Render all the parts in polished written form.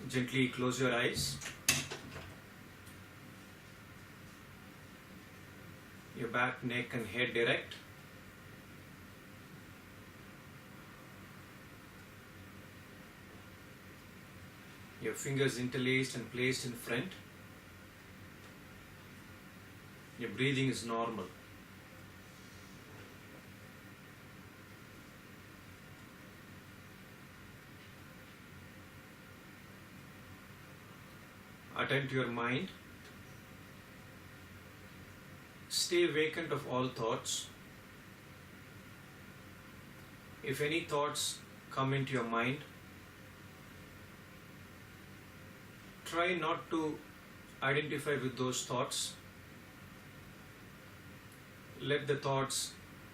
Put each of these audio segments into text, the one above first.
Gently close your eyes. Your back, neck and head direct. Your fingers interlaced and placed in front. Your breathing is normal. Attend to your mind. Stay vacant of all thoughts. If any thoughts come into your mind, try not to identify with those thoughts. Let the thoughts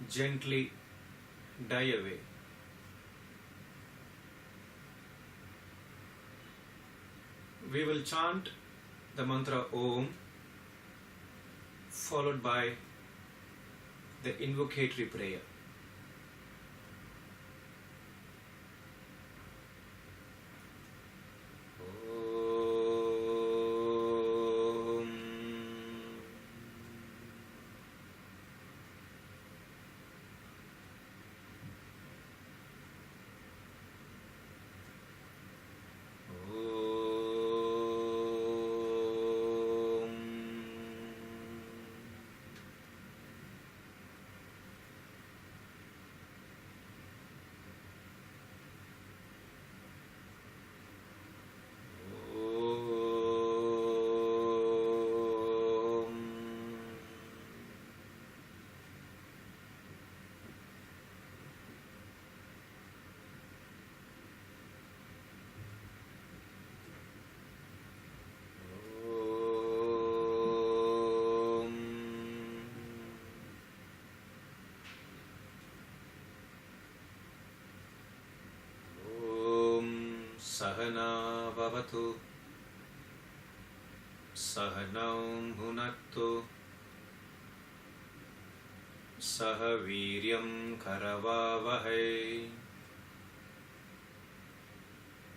gently die away. We will chant the mantra Om, followed by the invocatory prayer. Sahana Vavatu Sahanam Bhunaktu Sahaviryam Karavavahai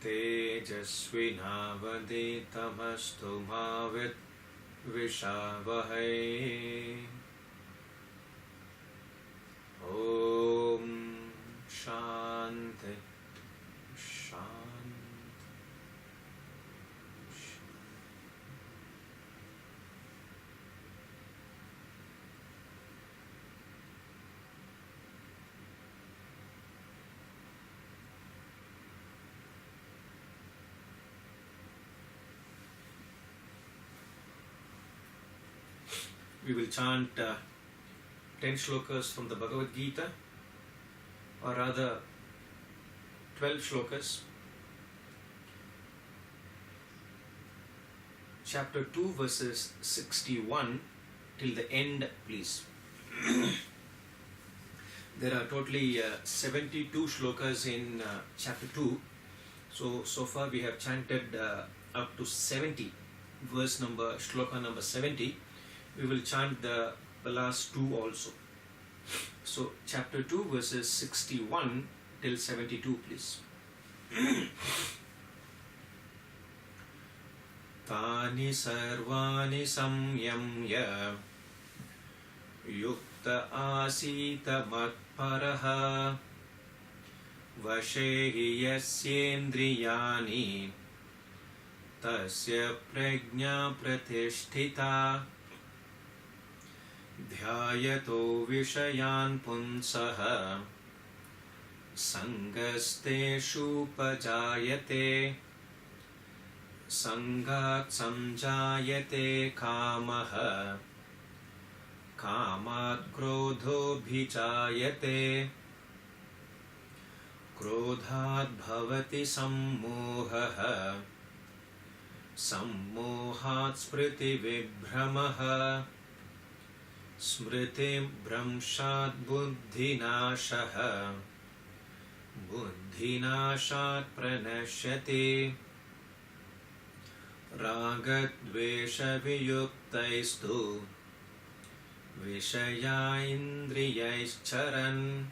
Tejasvinavaditamastu Mavit Vishavahai. Om Shanti We will chant 10 shlokas from the Bhagavad Gita, or rather 12 shlokas. Chapter 2 verses 61 till the end, please. There are totally 72 shlokas in chapter 2. So far we have chanted up to 70, shloka number 70. We will chant the last two also. So chapter 2 verses 61 till 72, please. Tani sarvani samyamya yukta asita matparaha vashehi yasyendriyani tasya prajna pratishtita dhyayato vishayan punsaha sangasteshu pajayate sangat samjayate kamaha kamat krodho bhijayate krodhat bhavati sammohaha sammohat smriti vibhramaha smriti bhramshat buddhinashaha buddhinashat pranashyate ragadvesha viyuktaistu vishaya indriyaicharan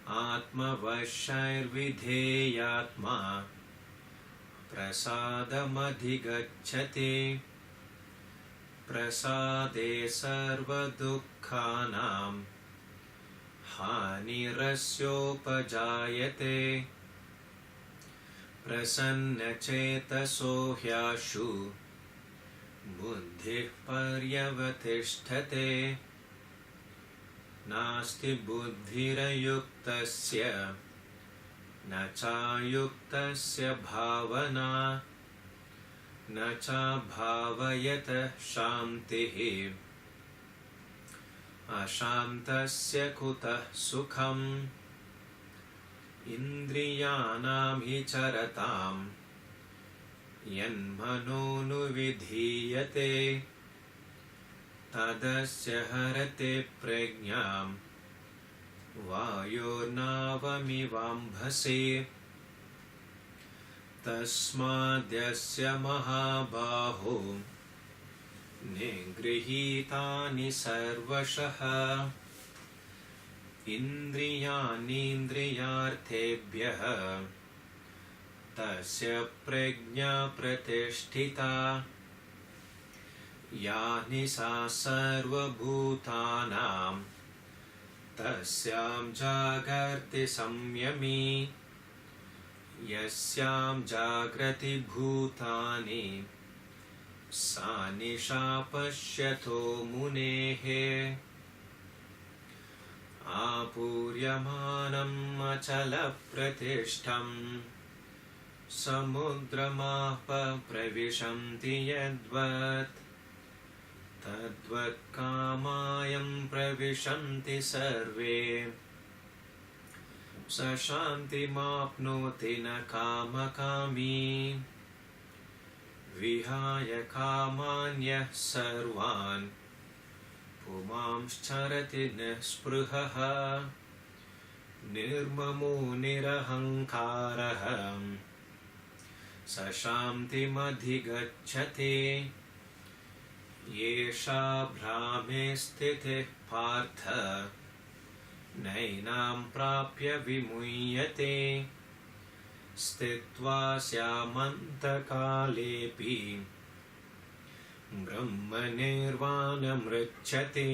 atma vashair vidheyatma प्रसादमधिगच्छति प्रसादे सर्वदुःखानां हानिरस्योपजायते प्रसन्नचेतसो ह्याशु बुद्धिः पर्यवतिष्ठते नास्ति बुद्धिरयुक्तस्य न चायुक्तस्य भावना न चाभावयतः शान्तिः अशान्तस्य कुतः सुखम् इन्द्रियाणां हि चरतां यन्मनोनुविधीयते तदस्य हरते प्रज्ञां वायोर्नावमिवाम्भसे तस्माद्यस्य महाबाहो निगृहीतानि सर्वशः इन्द्रियाणीन्द्रियार्थेभ्यः तस्य प्रज्ञा प्रतिष्ठिता यानि सा सर्वभूतानां तस्यां जागर्ति संयमी यस्यां जाग्रति भूतानि सा निशा पश्यतो मुनेः आपूर्यमानम् अचलप्रतिष्ठम् समुद्रमाप प्रविशन्ति यद्वत् तद्वत् कामायं प्रविशन्ति सर्वे स शान्तिमाप्नोति न कामकामी विहाय कामान्यः सर्वान् पुमांश्चरति निःस्पृहः निर्ममो निरहङ्कारः स शान्तिमधिगच्छति येषा भ्रामे स्थितिः पार्थ नैनां प्राप्य विमुह्यते स्थित्वा स्यामन्तकालेऽपि ब्रह्मनिर्वाणमृच्छति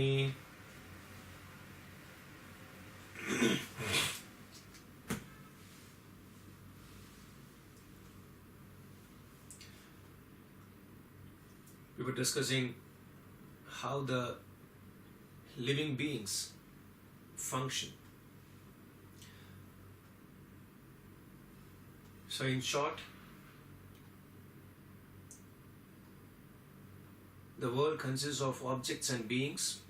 We were discussing how the living beings function. So in short, the world consists of objects and beings.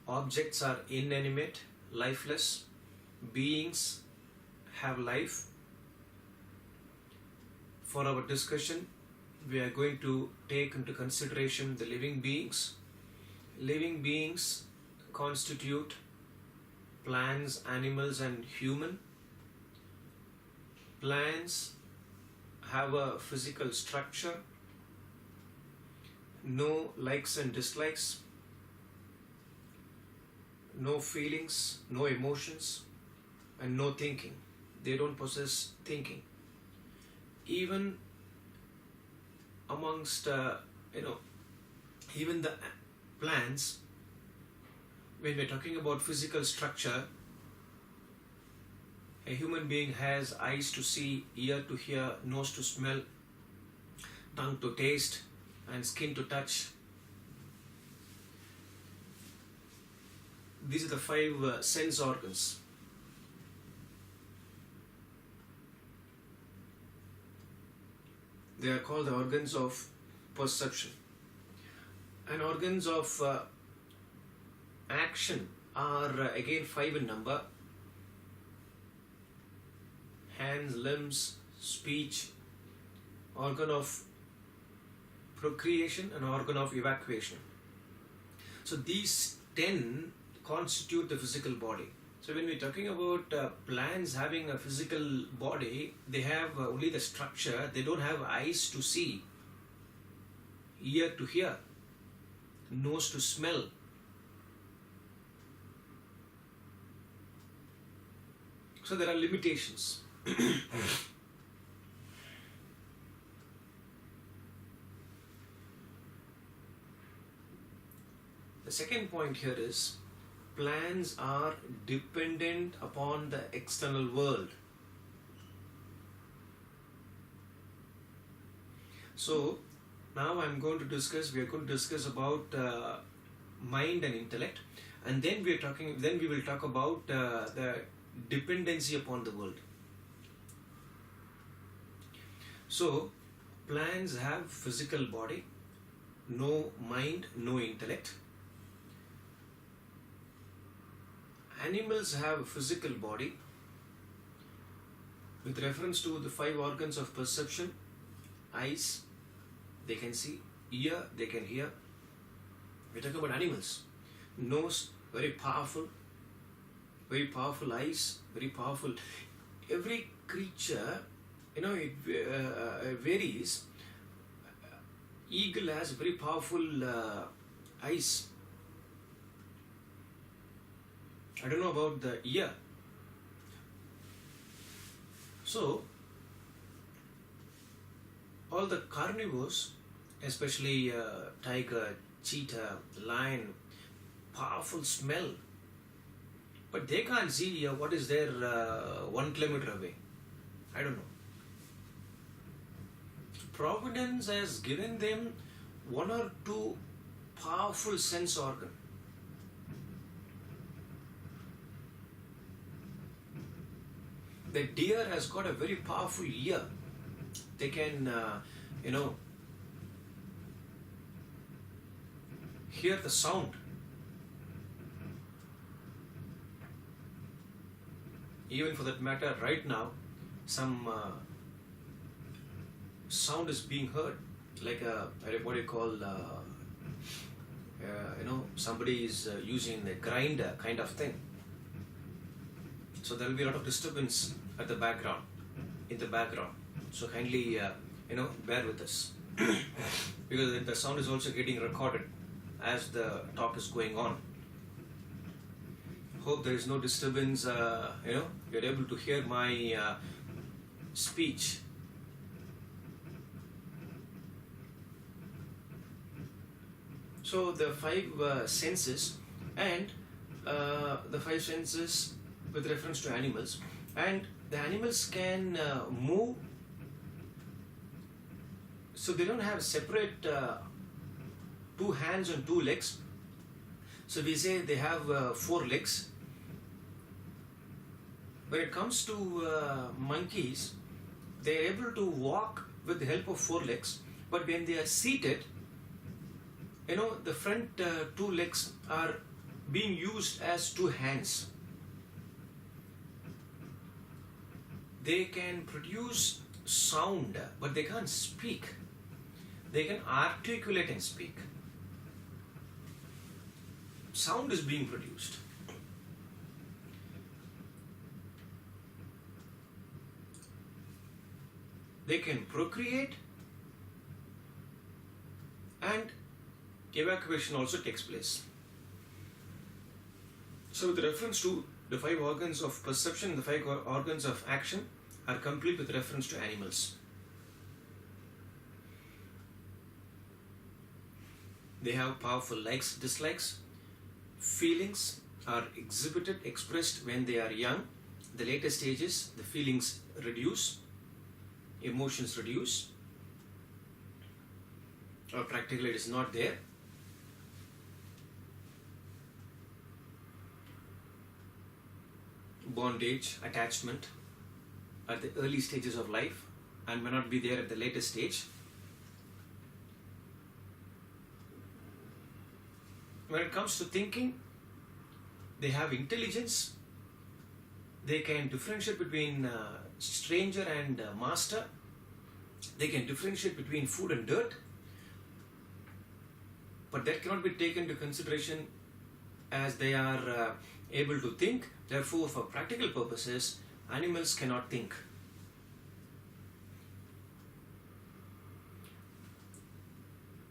Objects are inanimate, lifeless. Beings have life. For our discussion, we are going to take into consideration the living beings. Living beings constitute plants, animals, and human. Plants have a physical structure, no likes and dislikes, no feelings, no emotions, and no thinking. They don't possess thinking. Even amongst even the plants, when we're talking about physical structure, a human being has eyes to see, ear to hear, nose to smell, tongue to taste, and skin to touch. These are the five sense organs. They are called the organs of perception. And organs of action are again five in number: hands, limbs, speech, organ of procreation, and organ of evacuation. So these 10 constitute the physical body. So when we're talking about plants having a physical body, they have only the structure. They don't have eyes to see, ear to hear, nose to smell. So there are limitations. The second point here is plans are dependent upon the external world. So now we are going to discuss about mind and intellect, and then we will talk about the dependency upon the world. So plants have physical body, no mind, no intellect. Animals have a physical body with reference to the 5 organs of perception: eyes, they can see; ear, they can hear. We're talking about animals. Nose, very powerful eyes, very powerful. Every creature, it varies. Eagle has very powerful eyes. I don't know about the ear. So all the carnivores, especially tiger, cheetah, lion, powerful smell, but they can't see what is there 1 kilometer away. I don't know. Providence has given them 1 or 2 powerful sense organ. The deer has got a very powerful ear. They can, hear the sound. Even for that matter, right now, some sound is being heard, like what do you call, somebody is using a grinder kind of thing. So there will be a lot of disturbance in the background. So kindly, bear with us because the sound is also getting recorded as the talk is going on. Hope there is no disturbance. You're able to hear my speech. So the 5 senses, and the 5 senses with reference to animals, and the animals can move. So they don't have separate 2 hands and 2 legs. So we say they have 4 legs. When it comes to monkeys, they are able to walk with the help of 4 legs, but when they are seated, the front 2 legs are being used as 2 hands. They can produce sound, but they can't speak. They can articulate and speak. Sound is being produced. They can procreate, and evacuation also takes place. So with reference to the 5 organs of perception, the 5 organs of action are complete with reference to animals. They have powerful likes, dislikes. Feelings are expressed when they are young. The later stages, the feelings reduce, emotions reduce, or practically it is not there. Bondage, attachment at the early stages of life and may not be there at the later stage. When it comes to thinking, they have intelligence. They can differentiate between stranger and master. They can differentiate between food and dirt. But that cannot be taken into consideration as they are able to think. Therefore, for practical purposes, animals cannot think.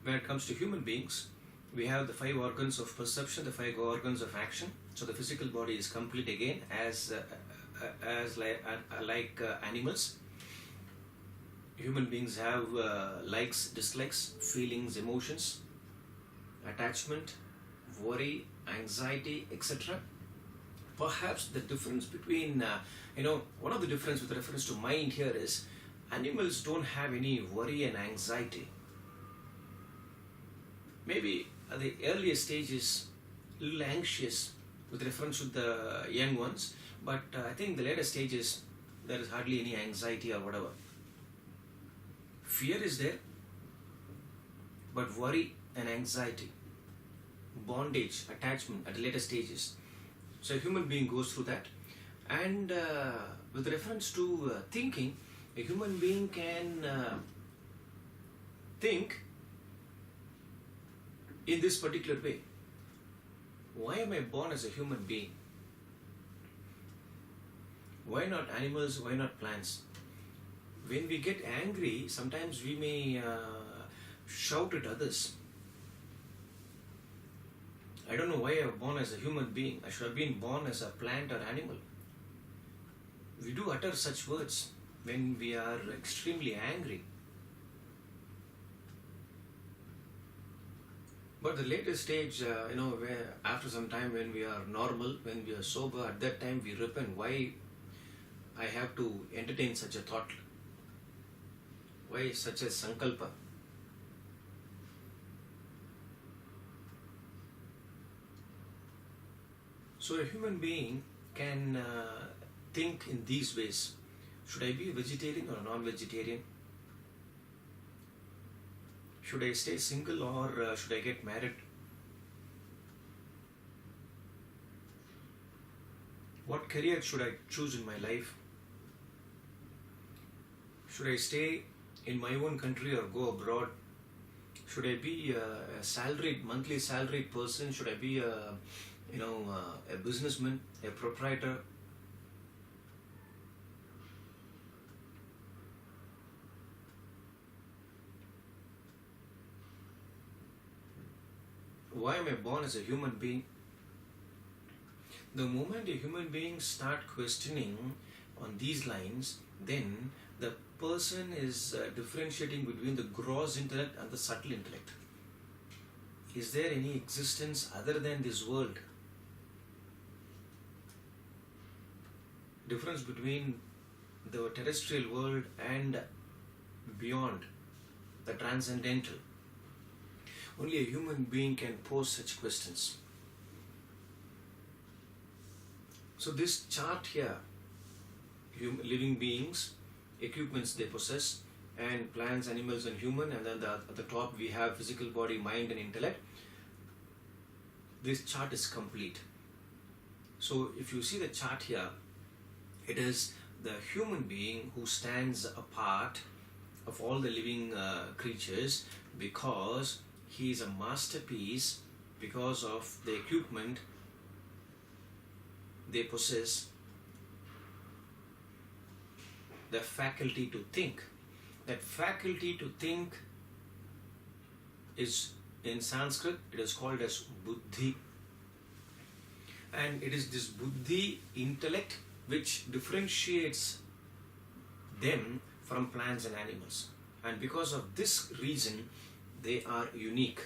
When it comes to human beings, we have the 5 organs of perception, the 5 organs of action. So the physical body is complete again as like animals. Human beings have likes, dislikes, feelings, emotions, attachment, worry, anxiety, etc. Perhaps the difference between, one of the difference with reference to mind here is animals don't have any worry and anxiety. Maybe at the earlier stages, a little anxious with reference to the young ones, but I think the later stages, there is hardly any anxiety or whatever. Fear is there, but worry and anxiety, bondage, attachment at the later stages. So a human being goes through that. And with reference to thinking, a human being can think in this particular way. Why am I born as a human being? Why not animals? Why not plants? When we get angry, sometimes we may shout at others. I don't know why I was born as a human being. I should have been born as a plant or animal. We do utter such words when we are extremely angry. But the later stage, where after some time when we are normal, when we are sober, at that time we repent. Why I have to entertain such a thought? Why such a sankalpa? So a human being can think in these ways. Should I be a vegetarian or a non-vegetarian? Should I stay single or should I get married? What career should I choose in my life? Should I stay in my own country or go abroad? Should I be a monthly salaried person? Should I be a businessman, a proprietor? Why am I born as a human being? The moment a human being start questioning on these lines, then the person is differentiating between the gross intellect and the subtle intellect. Is there any existence other than this world? Difference between the terrestrial world and beyond, the transcendental. Only a human being can pose such questions. So this chart here, living beings, equipments they possess, and plants, animals and human, and then at the top we have physical body, mind and intellect. This chart is complete. So if you see the chart here, it is the human being who stands apart of all the living creatures because he is a masterpiece because of the equipment they possess, the faculty to think. That faculty to think is, in Sanskrit, it is called as buddhi. And it is this buddhi, intellect, which differentiates them from plants and animals. And because of this reason, they are unique.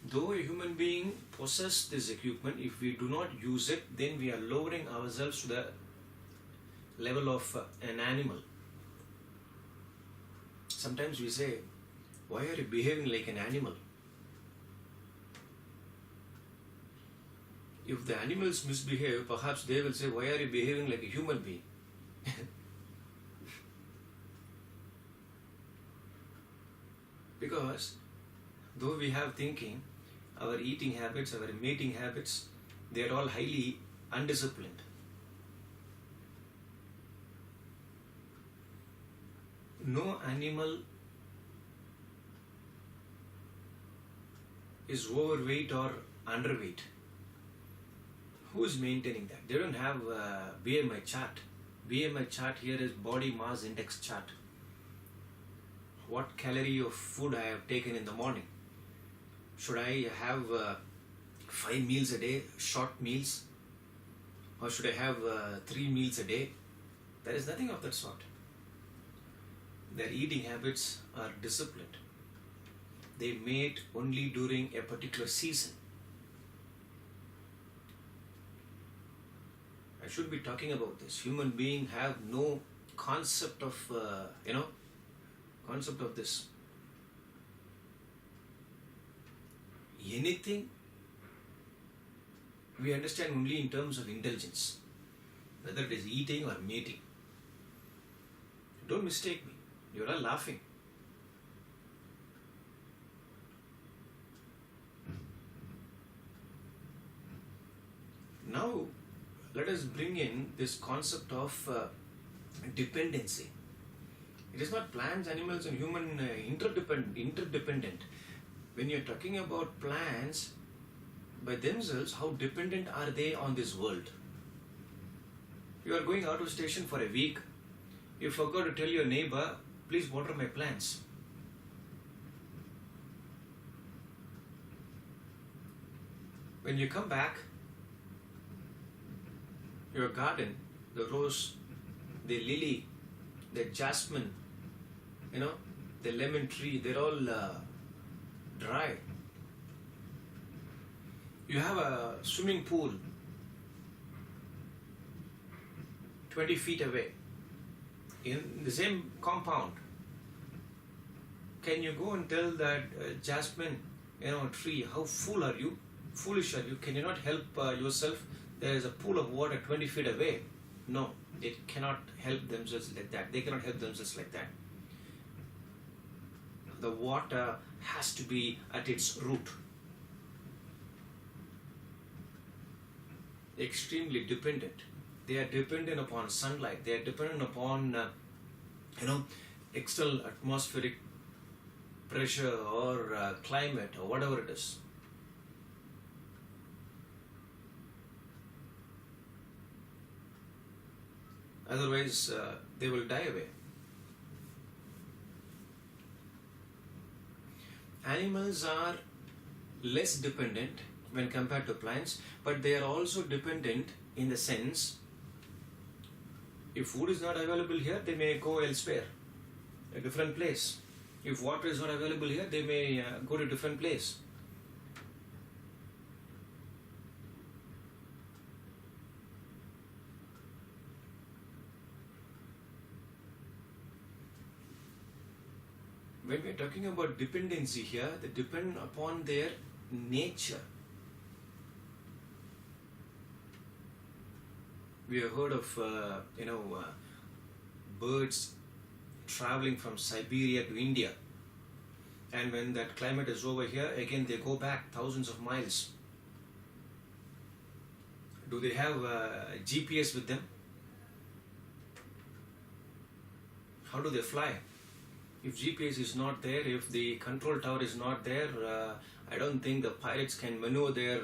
Though a human being possesses this equipment, if we do not use it, then we are lowering ourselves to the level of an animal. Sometimes we say, why are you behaving like an animal? If the animals misbehave, perhaps they will say, why are you behaving like a human being? Because though we have thinking, our eating habits, our mating habits, they are all highly undisciplined. No animal is overweight or underweight. Who is maintaining that? They don't have BMI chart. BMI chart here is body mass index chart. What calorie of food I have taken in the morning? Should I have 5 meals a day, short meals? Or should I have 3 meals a day? There is nothing of that sort. Their eating habits are disciplined. they mate only during a particular season. I should be talking about this. Human beings have no concept of, concept of this. Anything we understand only in terms of indulgence, whether it is eating or mating. Don't mistake me. You're all laughing. Now, let us bring in this concept of dependency. It is not plants, animals, and human interdependent. When you're talking about plants by themselves, how dependent are they on this world? You are going out of station for a week. You forgot to tell your neighbor, please water my plants. When you come back, your garden, the rose, the lily, the jasmine, the lemon tree, they're all dry. You have a swimming pool 20 feet away in the same compound. Can you go and tell that jasmine, tree, how foolish are you? Can you not help yourself? There is a pool of water 20 feet away. No, they cannot help themselves like that. They cannot help themselves like that. The water has to be at its root. Extremely dependent. They are dependent upon sunlight. They are dependent upon, external atmospheric pressure or climate or whatever it is. Otherwise, they will die away. Animals are less dependent when compared to plants, but they are also dependent in the sense, if food is not available here, they may go elsewhere, a different place. If water is not available here, they may go to a different place. When we are talking about dependency here, they depend upon their nature. We have heard of, birds traveling from Siberia to India. And when that climate is over here, again they go back thousands of miles. Do they have GPS with them? How do they fly? If GPS is not there, if the control tower is not there, I don't think the pilots can maneuver their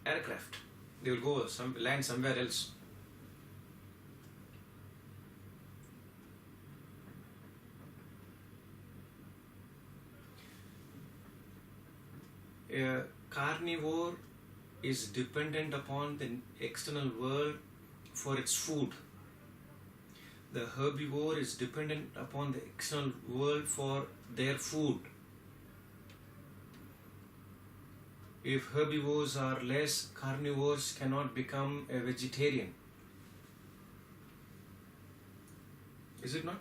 aircraft. They will go land somewhere else. A carnivore is dependent upon the external world for its food. The herbivore is dependent upon the external world for their food. If herbivores are less, carnivores cannot become a vegetarian. Is it not?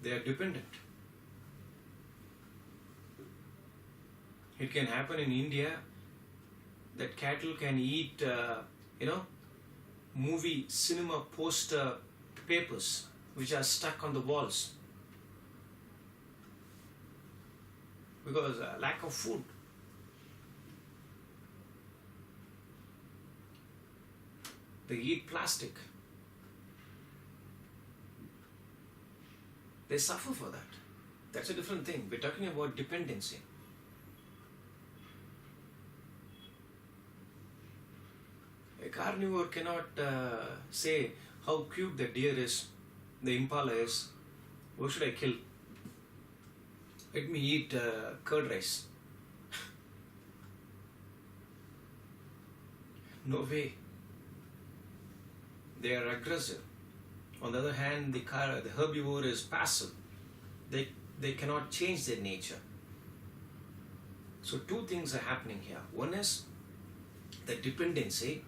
They are dependent. It can happen in India that cattle can eat, movie, cinema poster papers which are stuck on the walls because lack of food. They eat plastic. They suffer for that. That's a different thing. We're talking about dependency. A carnivore cannot say how cute the deer is, the impala is. What should I kill? Let me eat curd rice. No way. They are aggressive. On the other hand, the herbivore is passive. They cannot change their nature. So two things are happening here. One is the dependency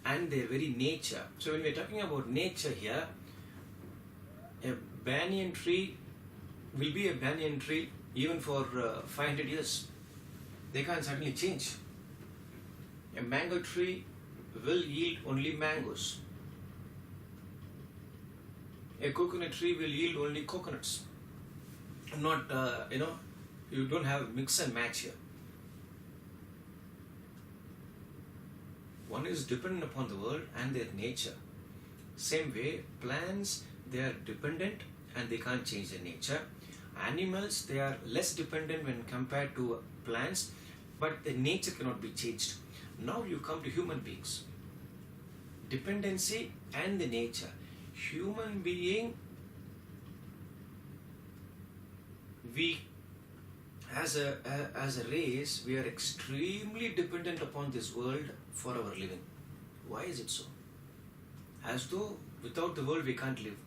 and their very nature. So when we're talking about nature here, a banyan tree will be a banyan tree even for 500 years. They can't suddenly change. A mango tree will yield only mangoes. A coconut tree will yield only coconuts. Not, you don't have mix and match here. One is dependent upon the world and their nature. Same way, plants, they are dependent and they can't change their nature. Animals, they are less dependent when compared to plants, but their nature cannot be changed. Now you come to human beings. Dependency and the nature. Human being, we as a race, we are extremely dependent upon this world for our living. Why is it so? As though without the world we can't live.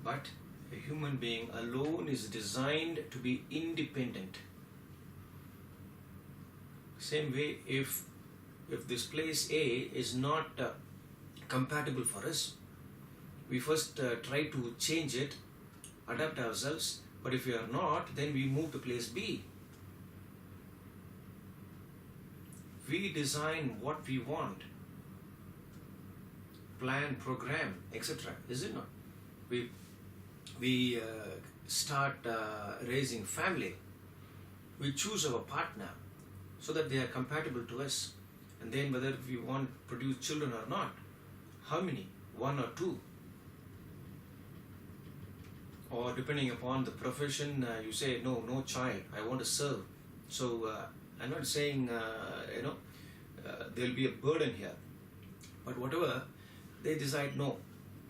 But a human being alone is designed to be independent. Same way, if this place A is not compatible for us, we first try to change it, adapt ourselves. But if we are not, then we move to place B. We design what we want, plan, program, etc. Is it not? We start raising family. We choose our partner so that they are compatible to us. And then whether we want to produce children or not, how many? 1 or 2? Or depending upon the profession, you say, no child, I want to serve. So I'm not saying, there'll be a burden here. But whatever, they decide, no,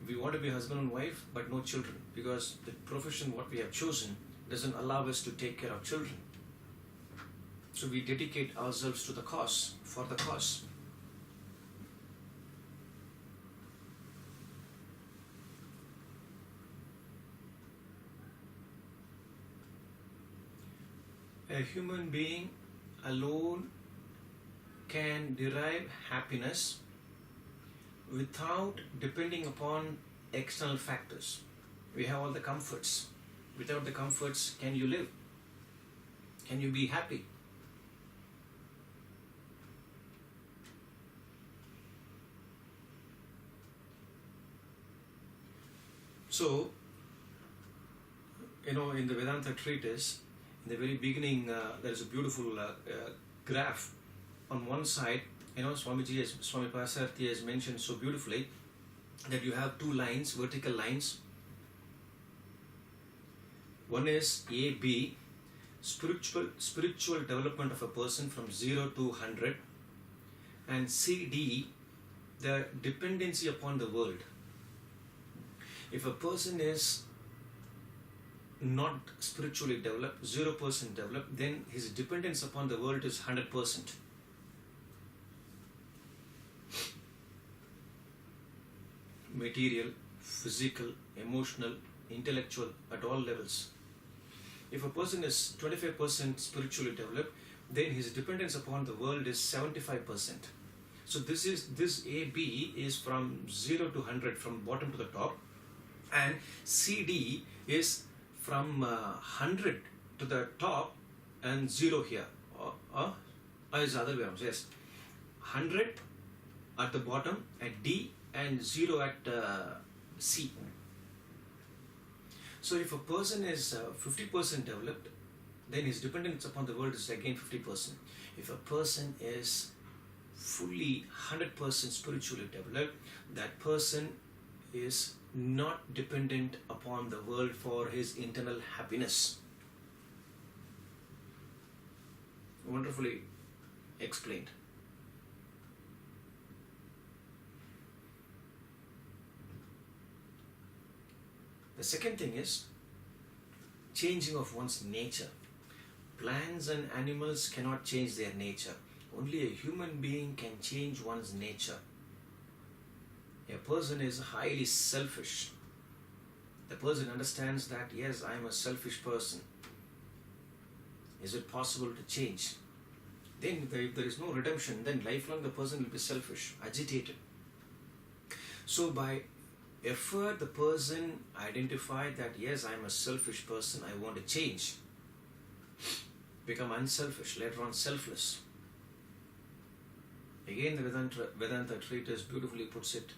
we want to be husband and wife, but no children. Because the profession, what we have chosen, doesn't allow us to take care of children. So we dedicate ourselves to the cause, for the cause. A human being alone can derive happiness without depending upon external factors. We have all the comforts. Without the comforts, can you live? Can you be happy? So, in the Vedanta treatise, in the very beginning, there is a beautiful graph. On one side, Swami Pasarthi has mentioned so beautifully that you have 2 lines, vertical lines. One is AB, spiritual development of a person from 0 to 100, and CD, the dependency upon the world. If a person is not spiritually developed, 0% developed, then his dependence upon the world is 100%. Material, physical, emotional, intellectual, at all levels. If a person is 25% spiritually developed, then his dependence upon the world is 75%. So this AB is from 0 to 100, from bottom to the top, and CD is from 100 to the top and 0 here. Is the other way around. Yes, 100 at the bottom at D and 0 at C. So if a person is 50% developed, then his dependence upon the world is again 50%. If a person is fully 100% spiritually developed, that person is not dependent upon the world for his internal happiness. Wonderfully explained. The second thing is changing of one's nature. Plants and animals cannot change their nature. Only a human being can change one's nature. A person is highly selfish. The person understands that, yes, I am a selfish person. Is it possible to change? Then if there is no redemption, then lifelong the person will be selfish, agitated. So by effort, the person identified that yes, I am a selfish person, I want to change. Become unselfish, later on selfless. Again, the Vedanta treatise beautifully puts it,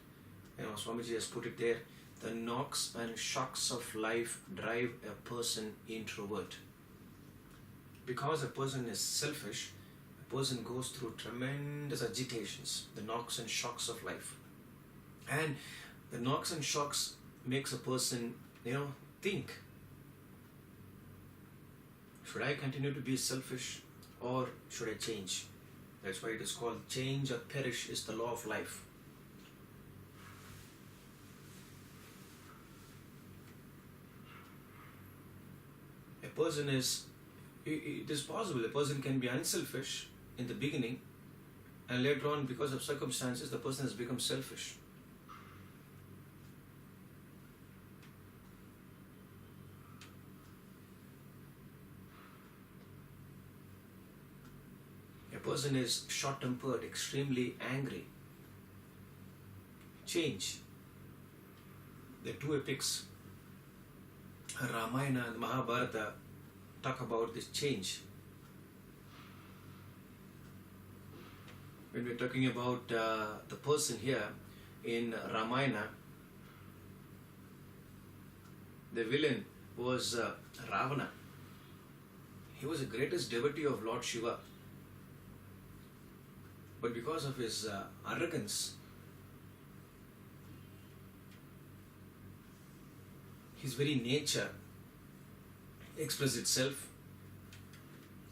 Swamiji has put it there, the knocks and shocks of life drive a person introvert. Because a person is selfish, a person goes through tremendous agitations, the knocks and shocks of life. And the knocks and shocks makes a person, think. Should I continue to be selfish or should I change? That's why it is called change or perish is the law of life. A person is, it is possible, a person can be unselfish in the beginning and later on because of circumstances the person has become selfish. A person is short-tempered, extremely angry. Change. The two epics, Ramayana and Mahabharata, talk about this change. When we're talking about the person here in Ramayana, the villain was Ravana. He was the greatest devotee of Lord Shiva. But because of his arrogance, his very nature expressed itself,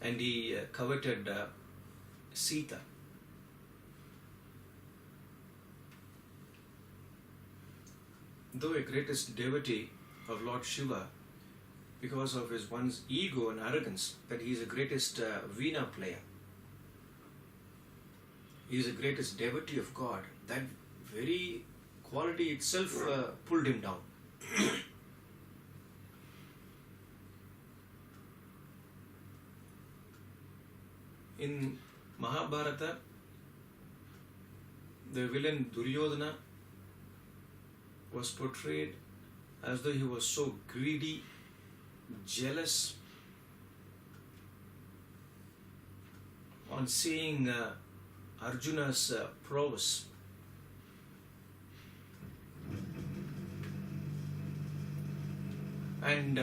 and he coveted Sita. Though a greatest devotee of Lord Shiva, because of his one's ego and arrogance, that he is the greatest Veena player. He is the greatest devotee of God. That very quality itself pulled him down. In Mahabharata, the villain Duryodhana was portrayed as though he was so greedy, jealous. On seeing Arjuna's prowess, and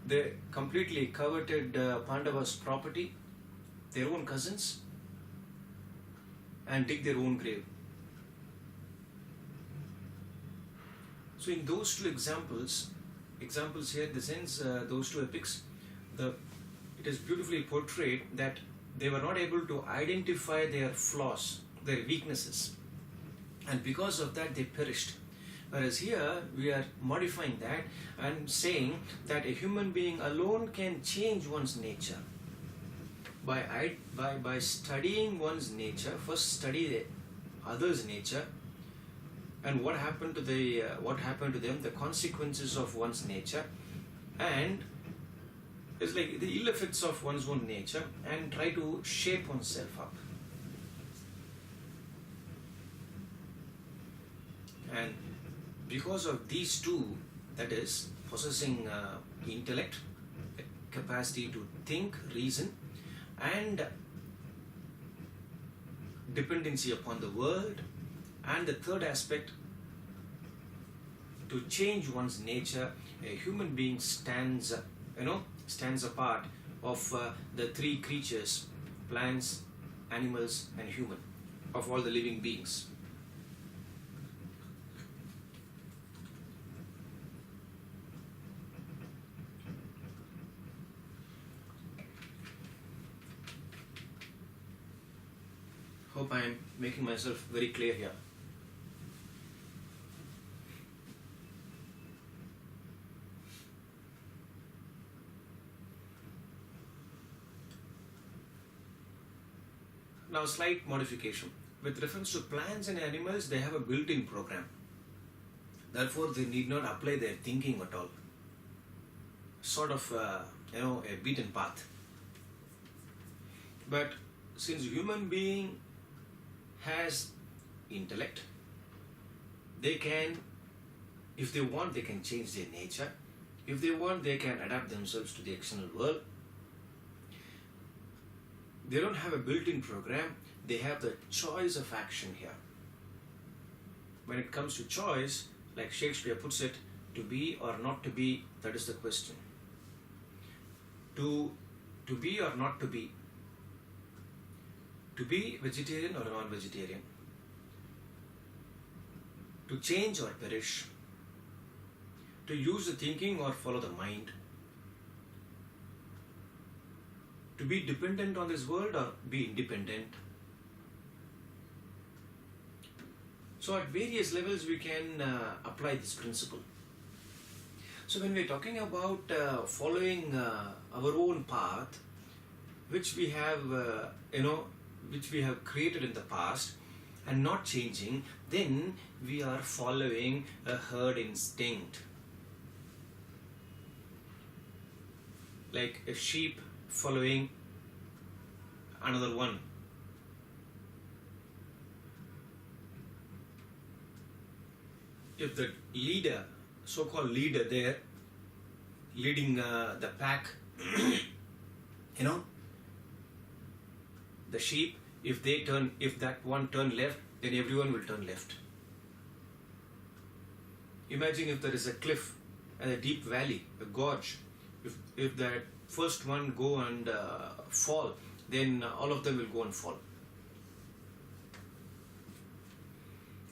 they completely coveted Pandava's property, their own cousins, and dig their own grave. So in those two examples here, the sense, those two epics, it is beautifully portrayed that they were not able to identify their flaws, their weaknesses, and because of that they perished. Whereas here we are modifying that and saying that a human being alone can change one's nature. By studying one's nature, first study the other's nature, and what happened to them, the consequences of one's nature, and it's like the ill effects of one's own nature, and try to shape oneself up. And because of these two, that is, possessing intellect, capacity to think, reason, and dependency upon the world, and the third aspect, to change one's nature, a human being stands apart of the three creatures, plants, animals, and human, of all the living beings. Hope I am making myself very clear here. Now, slight modification. With reference to plants and animals, they have a built-in program. Therefore, they need not apply their thinking at all. Sort of a beaten path. But since human being has intellect, they can, if they want, they can change their nature. If they want, they can adapt themselves to the external world. They don't have a built-in program, they have the choice of action here. When it comes to choice, like Shakespeare puts it, to be or not to be, that is the question. To be or not to be vegetarian or non-vegetarian, to change or perish, to use the thinking or follow the mind, to be dependent on this world or be independent. So at various levels we can apply this principle. So when we are talking about following our own path, which we have, which we have created in the past and not changing, then we are following a herd instinct. Like a sheep following another one. If the leader, so-called leader there, leading the pack, the sheep, if that one turn left, then everyone will turn left. Imagine if there is a cliff and a deep valley, a gorge. If that first one go and fall, then all of them will go and fall.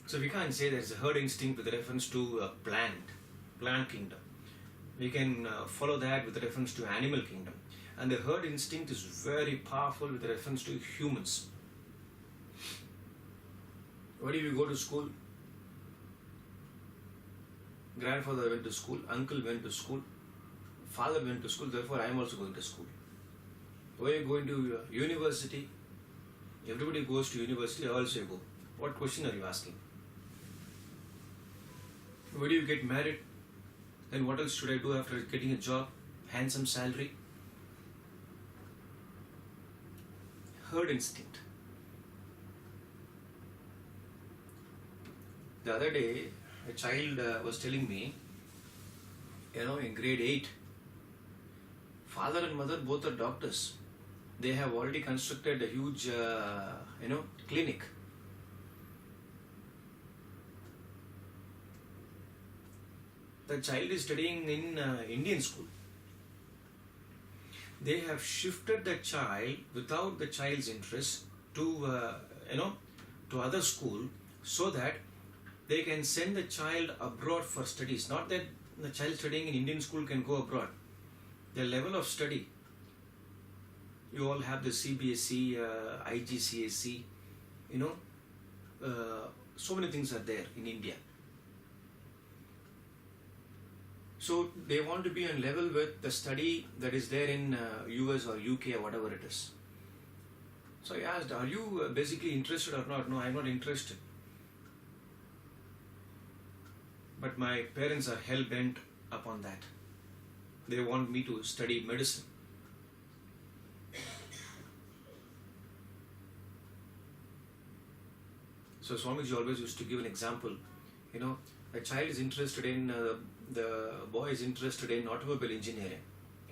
So we can't say there is a herd instinct with reference to plant kingdom. We can follow that with reference to animal kingdom. And the herd instinct is very powerful with reference to humans. Why do we go to school? Grandfather went to school, uncle went to school, father went to school, therefore I am also going to school. Why are you going to university? Everybody goes to university, I also go. What question are you asking? Why do you get married? Then what else should I do after getting a job? Handsome salary? Herd instinct. The other day, a child was telling me, in grade 8, father and mother both are doctors. They have already constructed a huge, clinic. The child is studying in Indian school. They have shifted the child without the child's interest to other school, so that they can send the child abroad for studies. Not that the child studying in Indian school can go abroad. The level of study, you all have the CBSE, IGCSE, so many things are there in India. So they want to be on level with the study that is there in US or UK or whatever it is. So I asked, are you basically interested or not? No, I'm not interested. But my parents are hell-bent upon that. They want me to study medicine. So Swamiji always used to give an example. A child is interested in, the boy is interested in automobile engineering,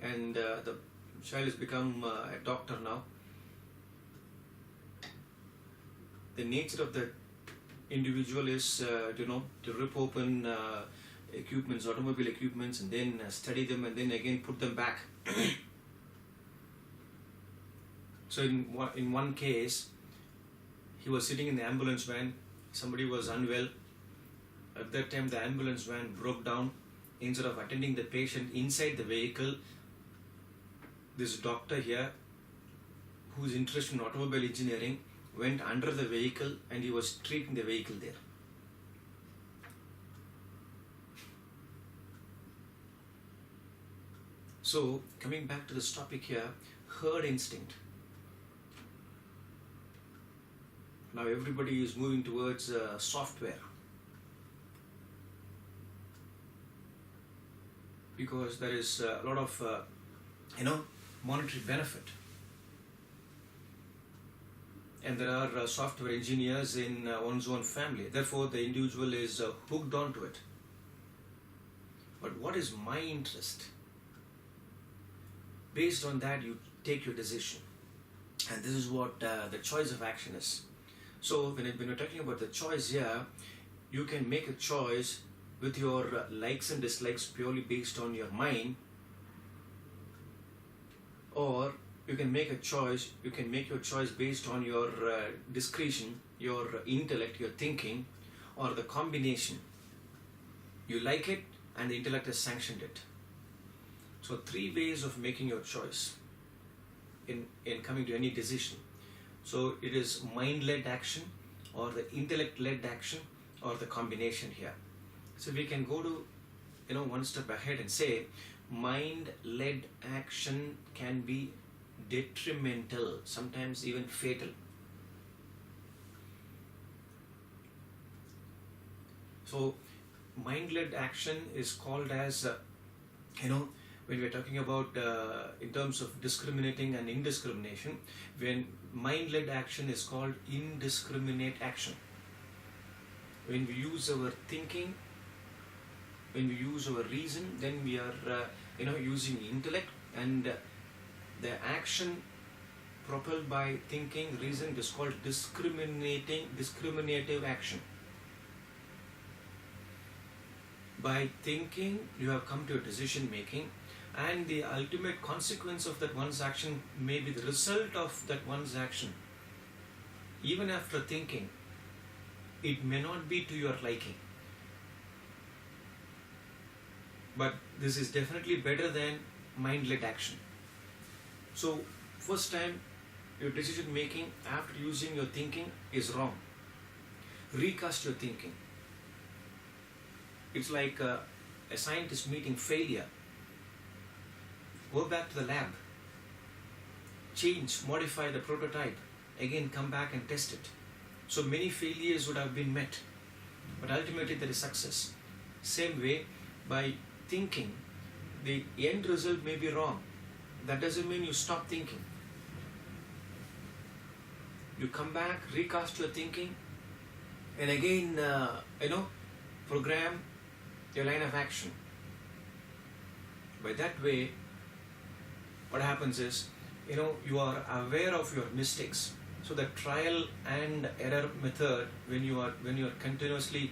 and the child has become a doctor now. The nature of the individual is, to rip open equipments, automobile equipments, and then study them, and then again put them back. So in one case, he was sitting in the ambulance van. Somebody was unwell. At that time, the ambulance van broke down. Instead of attending the patient inside the vehicle, this doctor here, who is interested in automobile engineering, went under the vehicle and he was treating the vehicle there. So, coming back to this topic here, herd instinct. Now everybody is moving towards software. Because there is a lot of monetary benefit. And there are software engineers in one's own family. Therefore, the individual is hooked onto it. But what is my interest? Based on that, you take your decision. And this is what the choice of action is. So when we're talking about the choice here, you can make a choice with your likes and dislikes purely based on your mind, or you can make your choice based on your discretion, your intellect, your thinking, or the combination. You like it and the intellect has sanctioned it. So 3 ways of making your choice in coming to any decision. So it is mind-led action, or the intellect-led action, or the combination here. So we can go to one step ahead and say mind-led action can be detrimental, sometimes even fatal. So mind-led action is called as when we're talking about in terms of discriminating and indiscrimination, when mind-led action is called indiscriminate action. When we use our thinking, when we use our reason, then we are using intellect, and the action propelled by thinking, reason is called discriminative action. By thinking, you have come to a decision making, and the ultimate consequence of that one's action may be the result of that one's action. Even after thinking, it may not be to your liking. But this is definitely better than mind-led action. So, first time your decision making after using your thinking is wrong. Recast your thinking. It's like a scientist meeting failure. Go back to the lab. Change, modify the prototype. Again, come back and test it. So many failures would have been met, but ultimately there is success. Same way, by thinking, the end result may be wrong. That doesn't mean you stop thinking. You come back, recast your thinking, and again, program your line of action. By that way, what happens is, you are aware of your mistakes. So the trial and error method, when you are continuously